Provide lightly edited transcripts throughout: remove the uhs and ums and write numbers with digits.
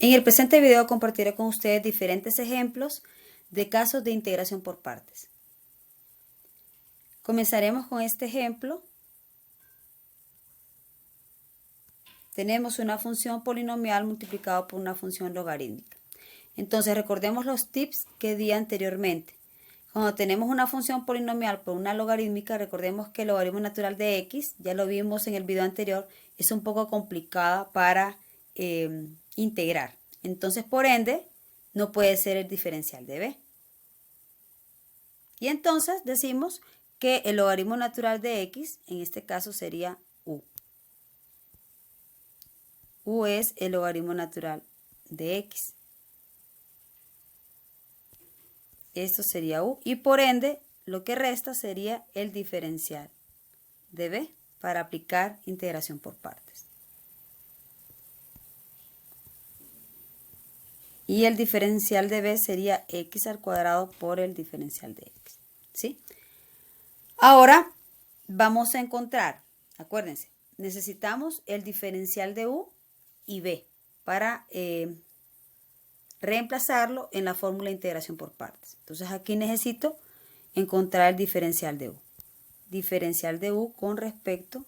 En el presente video compartiré con ustedes diferentes ejemplos de casos de integración por partes. Comenzaremos con este ejemplo. Tenemos una función polinomial multiplicada por una función logarítmica. Entonces recordemos los tips que di anteriormente. Cuando tenemos una función polinomial por una logarítmica, recordemos que el logaritmo natural de x, ya lo vimos en el video anterior, es un poco complicada para integrar. Entonces, por ende, no puede ser el diferencial de b. Y entonces decimos que el logaritmo natural de x, en este caso sería u. U es el logaritmo natural de x. Esto sería u y por ende lo que resta sería el diferencial de b para aplicar integración por partes. Y el diferencial de b sería x al cuadrado por el diferencial de x. ¿Sí? Ahora vamos a encontrar, acuérdense, necesitamos el diferencial de u y b para reemplazarlo en la fórmula de integración por partes. Entonces aquí necesito encontrar el diferencial de u. Diferencial de u con respecto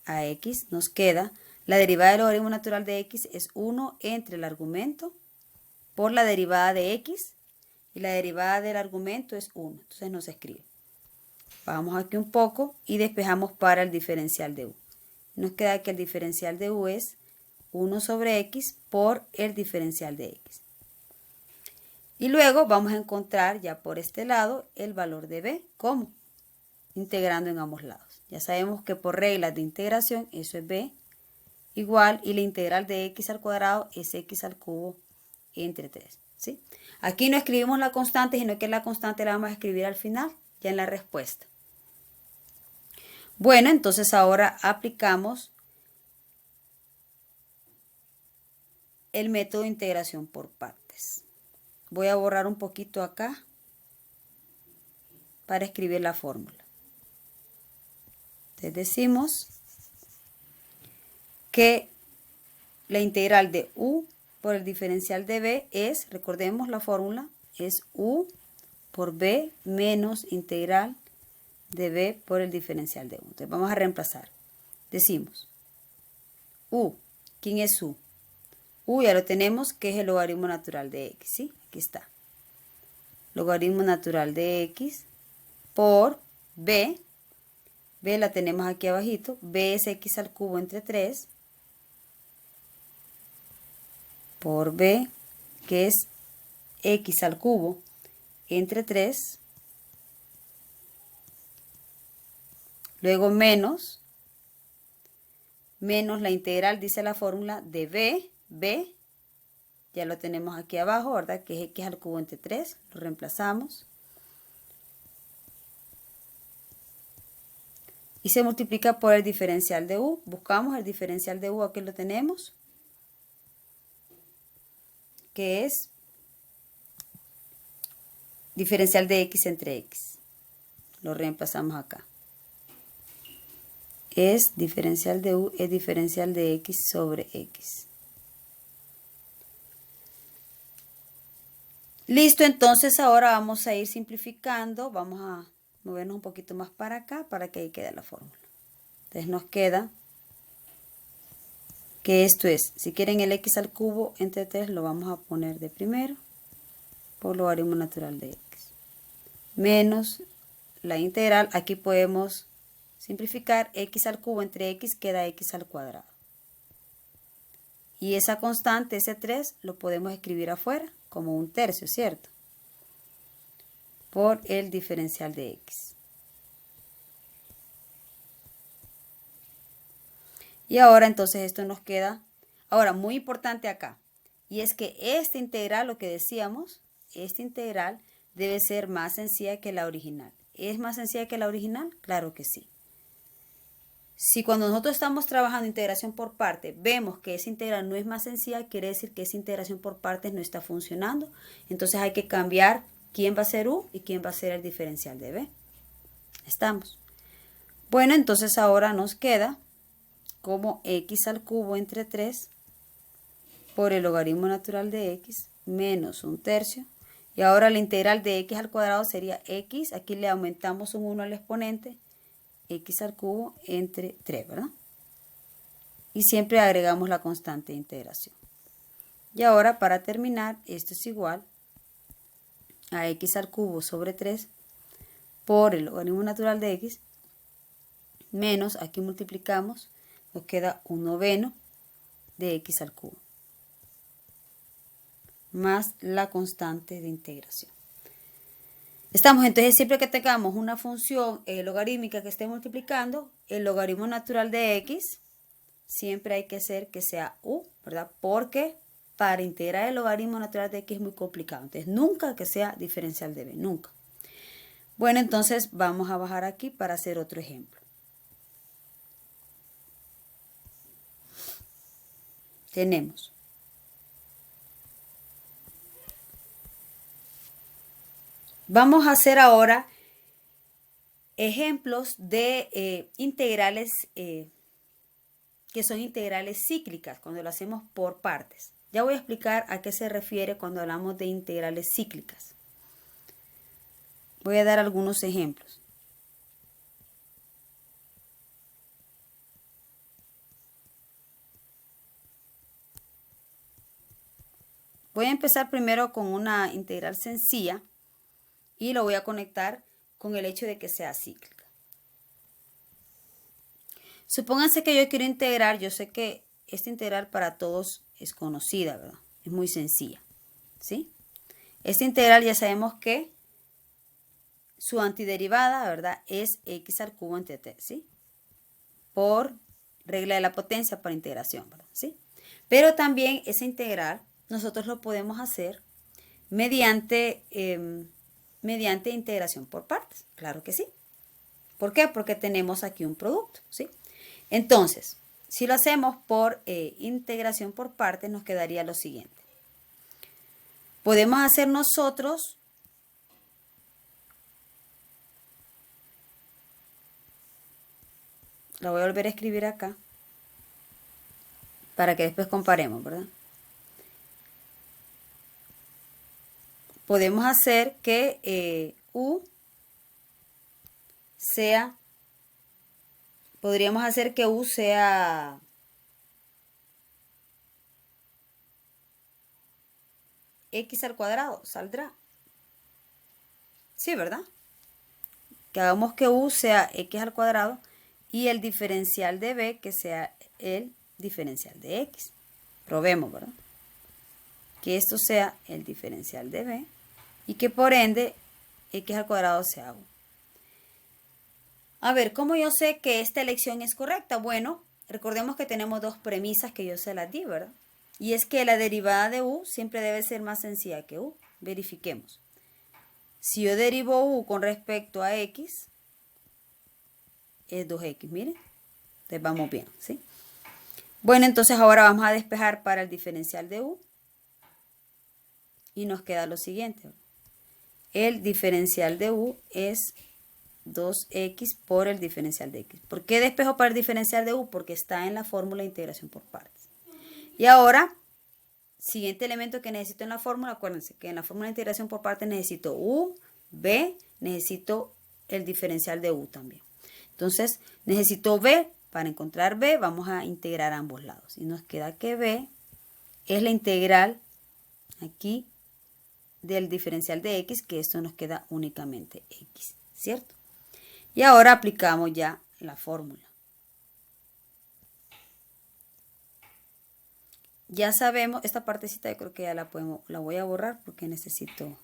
a x nos queda la derivada del logaritmo natural de x es 1 entre el argumento por la derivada de x y la derivada del argumento es 1. Entonces nos escribe. Bajamos aquí un poco y despejamos para el diferencial de u. Nos queda que el diferencial de u es 1 sobre x por el diferencial de x. Y luego vamos a encontrar ya por este lado el valor de b. ¿Cómo? Integrando en ambos lados. Ya sabemos que por reglas de integración eso es b igual y la integral de x al cuadrado es x al cubo entre 3. ¿Sí? Aquí no escribimos la constante, sino que la constante la vamos a escribir al final, ya en la respuesta. Bueno, entonces ahora aplicamos el método de integración por partes. Voy a borrar un poquito acá para escribir la fórmula. Entonces decimos que la integral de u por el diferencial de b es, recordemos la fórmula, es u por b menos integral de b por el diferencial de u. Entonces vamos a reemplazar. Decimos u, ¿quién es u? U ya lo tenemos, que es el logaritmo natural de x, ¿sí? Aquí está. Logaritmo natural de x por b. B la tenemos aquí abajito. B es x al cubo entre 3 por b, que es x al cubo entre 3. Luego menos la integral, dice la fórmula, de b, ya lo tenemos aquí abajo, ¿verdad? Que es x al cubo entre 3, lo reemplazamos. Y se multiplica por el diferencial de u. Buscamos el diferencial de u, aquí lo tenemos, que es diferencial de x entre x. Lo reemplazamos acá. Es diferencial de u, es diferencial de x sobre x. Listo, entonces ahora vamos a ir simplificando. Vamos a movernos un poquito más para acá para que ahí quede la fórmula. Entonces nos queda que esto es, si quieren el x al cubo entre 3 lo vamos a poner de primero por logaritmo natural de x. Menos la integral, aquí podemos simplificar x al cubo entre x queda x al cuadrado. Y esa constante, ese 3, lo podemos escribir afuera como un tercio, ¿cierto? Por el diferencial de x. Y ahora entonces esto nos queda, ahora muy importante acá, y es que esta integral, lo que decíamos, esta integral debe ser más sencilla que la original. ¿Es más sencilla que la original? Claro que sí. Si cuando nosotros estamos trabajando integración por partes vemos que esa integral no es más sencilla, quiere decir que esa integración por partes no está funcionando. Entonces hay que cambiar quién va a ser u y quién va a ser el diferencial de b. ¿Estamos? Bueno, entonces ahora nos queda como x al cubo entre 3 por el logaritmo natural de x menos 1/3. Y ahora la integral de x al cuadrado sería x, aquí le aumentamos un 1 al exponente, x al cubo entre 3, ¿verdad? Y siempre agregamos la constante de integración. Y ahora para terminar, esto es igual a x al cubo sobre 3 por el logaritmo natural de x menos, aquí multiplicamos, nos queda 1/9 de x al cubo más la constante de integración. Estamos entonces, siempre que tengamos una función logarítmica que esté multiplicando, el logaritmo natural de x, siempre hay que hacer que sea u, ¿verdad? Porque para integrar el logaritmo natural de x es muy complicado. Entonces, nunca que sea diferencial de b, nunca. Bueno, entonces vamos a bajar aquí para hacer otro ejemplo. Tenemos vamos a hacer ahora ejemplos de integrales que son integrales cíclicas, cuando lo hacemos por partes. Ya voy a explicar a qué se refiere cuando hablamos de integrales cíclicas. Voy a dar algunos ejemplos. Voy a empezar primero con una integral sencilla y lo voy a conectar con el hecho de que sea cíclica. Supónganse que yo quiero integrar, yo sé que esta integral para todos es conocida, ¿verdad? Es muy sencilla, ¿sí? Esta integral ya sabemos que su antiderivada, ¿verdad? Es x al cubo entre t, ¿sí? Por regla de la potencia para integración, ¿verdad? ¿Sí? Pero también esa integral nosotros lo podemos hacer mediante integración por partes, claro que sí. ¿Por qué? Porque tenemos aquí un producto, ¿sí? Entonces, si lo hacemos por integración por partes, nos quedaría lo siguiente. Podemos hacer nosotros la voy a volver a escribir acá para que después comparemos, ¿verdad? Podemos hacer que u sea, podríamos hacer que u sea x al cuadrado, saldrá. Sí, ¿verdad? Que hagamos que u sea x al cuadrado y el diferencial de b que sea el diferencial de x. Probemos, ¿verdad? Que esto sea el diferencial de b y que por ende x al cuadrado sea u. A ver, ¿cómo yo sé que esta elección es correcta? Bueno, recordemos que tenemos dos premisas que yo se las di, ¿verdad? Y es que la derivada de u siempre debe ser más sencilla que u. Verifiquemos. Si yo derivo u con respecto a x, es 2x, miren. Entonces vamos bien, ¿sí? Bueno, entonces ahora vamos a despejar para el diferencial de u. Y nos queda lo siguiente. El diferencial de u es 2x por el diferencial de x. ¿Por qué despejo para el diferencial de u? Porque está en la fórmula de integración por partes. Y ahora, siguiente elemento que necesito en la fórmula, acuérdense que en la fórmula de integración por partes necesito u, b, necesito el diferencial de u también. Entonces, necesito b. Para encontrar b, vamos a integrar ambos lados. Y nos queda que b es la integral aquí del diferencial de x, que esto nos queda únicamente x, ¿cierto? Y ahora aplicamos ya la fórmula. Ya sabemos, esta partecita yo creo que ya la voy a borrar porque necesito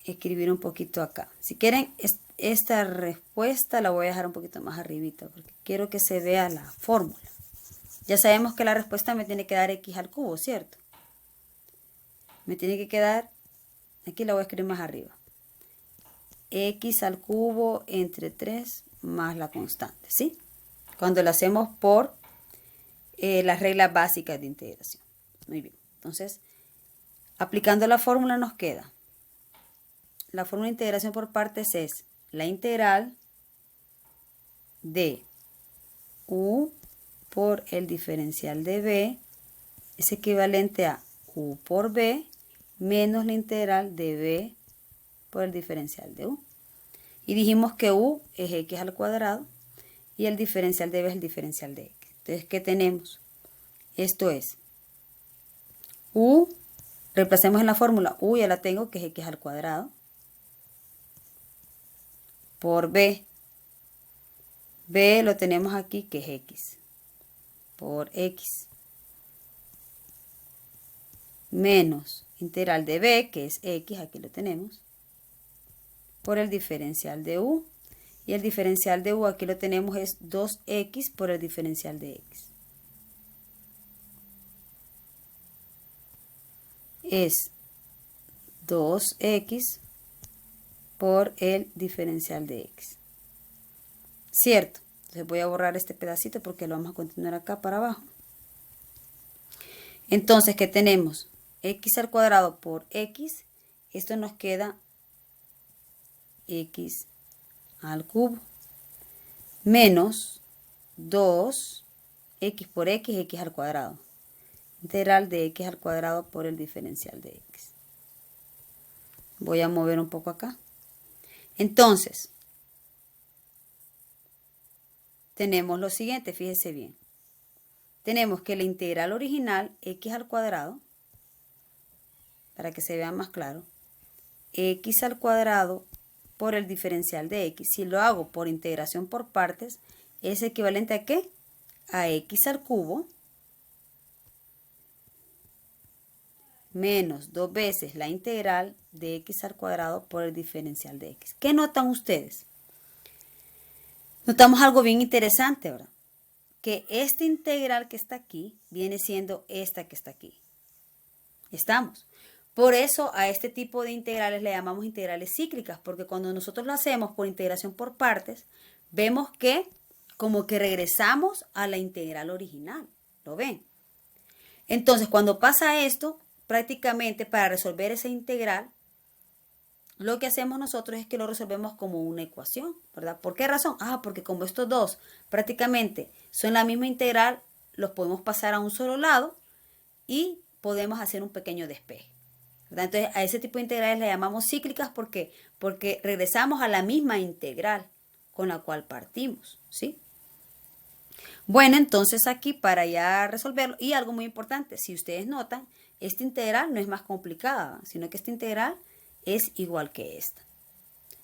escribir un poquito acá. Si quieren, esta respuesta la voy a dejar un poquito más arribita porque quiero que se vea la fórmula. Ya sabemos que la respuesta me tiene que dar x al cubo, ¿cierto? Me tiene que quedar, aquí la voy a escribir más arriba. X al cubo entre 3 más la constante, ¿sí? Cuando lo hacemos por las reglas básicas de integración. Muy bien, entonces, aplicando la fórmula nos queda. La fórmula de integración por partes es la integral de u por el diferencial de b es equivalente a u por b menos la integral de b por el diferencial de u. Y dijimos que u es x al cuadrado y el diferencial de b es el diferencial de x. Entonces, ¿qué tenemos? Esto es u, reemplacemos en la fórmula, u ya la tengo que es x al cuadrado, por b. B lo tenemos aquí que es x, por x, menos integral de b, que es x, aquí lo tenemos, por el diferencial de u. Y el diferencial de u aquí lo tenemos es 2x por el diferencial de x. Es 2x por el diferencial de x. ¿Cierto? Entonces voy a borrar este pedacito porque lo vamos a continuar acá para abajo. Entonces, ¿qué tenemos? X al cuadrado por x. Esto nos queda x al cubo. Menos 2x por x, x al cuadrado. Integral de x al cuadrado por el diferencial de x. Voy a mover un poco acá. Entonces, tenemos lo siguiente, fíjese bien. Tenemos que la integral original, x al cuadrado, para que se vea más claro, x al cuadrado por el diferencial de x. Si lo hago por integración por partes, es equivalente a ¿qué? A x al cubo menos 2 veces la integral de x al cuadrado por el diferencial de x. ¿Qué notan ustedes? Notamos algo bien interesante, ¿verdad? Que esta integral que está aquí viene siendo esta que está aquí. ¿Estamos? Por eso a este tipo de integrales le llamamos integrales cíclicas, porque cuando nosotros lo hacemos por integración por partes, vemos que como que regresamos a la integral original. ¿Lo ven? Entonces, cuando pasa esto, prácticamente para resolver esa integral, lo que hacemos nosotros es que lo resolvemos como una ecuación, ¿verdad? ¿Por qué razón? Porque como estos dos prácticamente son la misma integral, los podemos pasar a un solo lado y podemos hacer un pequeño despeje, ¿verdad? Entonces, a ese tipo de integrales le llamamos cíclicas porque regresamos a la misma integral con la cual partimos, ¿sí? Bueno, entonces aquí para ya resolverlo, y algo muy importante, si ustedes notan, esta integral no es más complicada, sino que esta integral es igual que esta.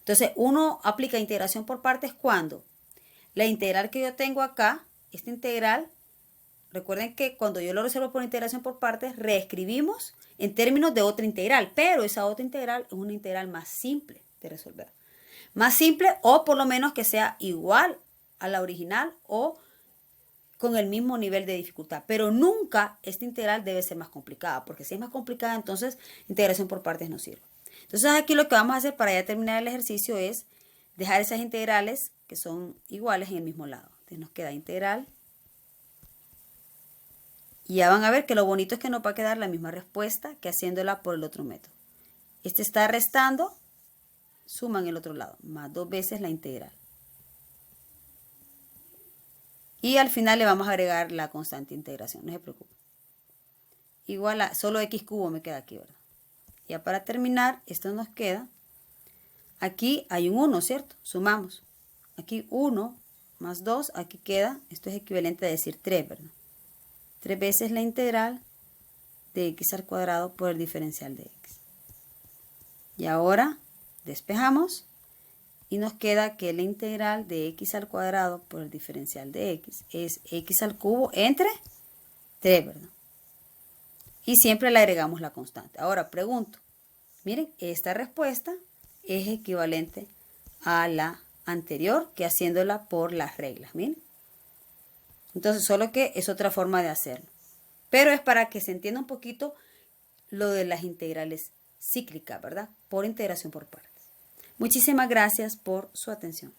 Entonces, uno aplica integración por partes cuando la integral que yo tengo acá, esta integral, recuerden que cuando yo lo resuelvo por integración por partes, reescribimos en términos de otra integral, pero esa otra integral es una integral más simple de resolver. Más simple o por lo menos que sea igual a la original o con el mismo nivel de dificultad, pero nunca esta integral debe ser más complicada, porque si es más complicada, entonces integración por partes no sirve. Entonces aquí lo que vamos a hacer para ya terminar el ejercicio es dejar esas integrales que son iguales en el mismo lado. Entonces nos queda integral. Y ya van a ver que lo bonito es que nos va a quedar la misma respuesta que haciéndola por el otro método. Este está restando, suma en el otro lado, más 2 veces la integral. Y al final le vamos a agregar la constante integración, no se preocupen. Igual a solo x cubo me queda aquí, ¿verdad? Ya para terminar, esto nos queda, aquí hay un 1, ¿cierto? Sumamos. Aquí 1 más 2, aquí queda, esto es equivalente a decir 3, ¿verdad? 3 veces la integral de x al cuadrado por el diferencial de x. Y ahora despejamos y nos queda que la integral de x al cuadrado por el diferencial de x es x al cubo entre 3, ¿verdad? Y siempre le agregamos la constante. Ahora pregunto, miren, esta respuesta es equivalente a la anterior que haciéndola por las reglas, miren. Entonces, solo que es otra forma de hacerlo. Pero es para que se entienda un poquito lo de las integrales cíclicas, ¿verdad? Por integración por partes. Muchísimas gracias por su atención.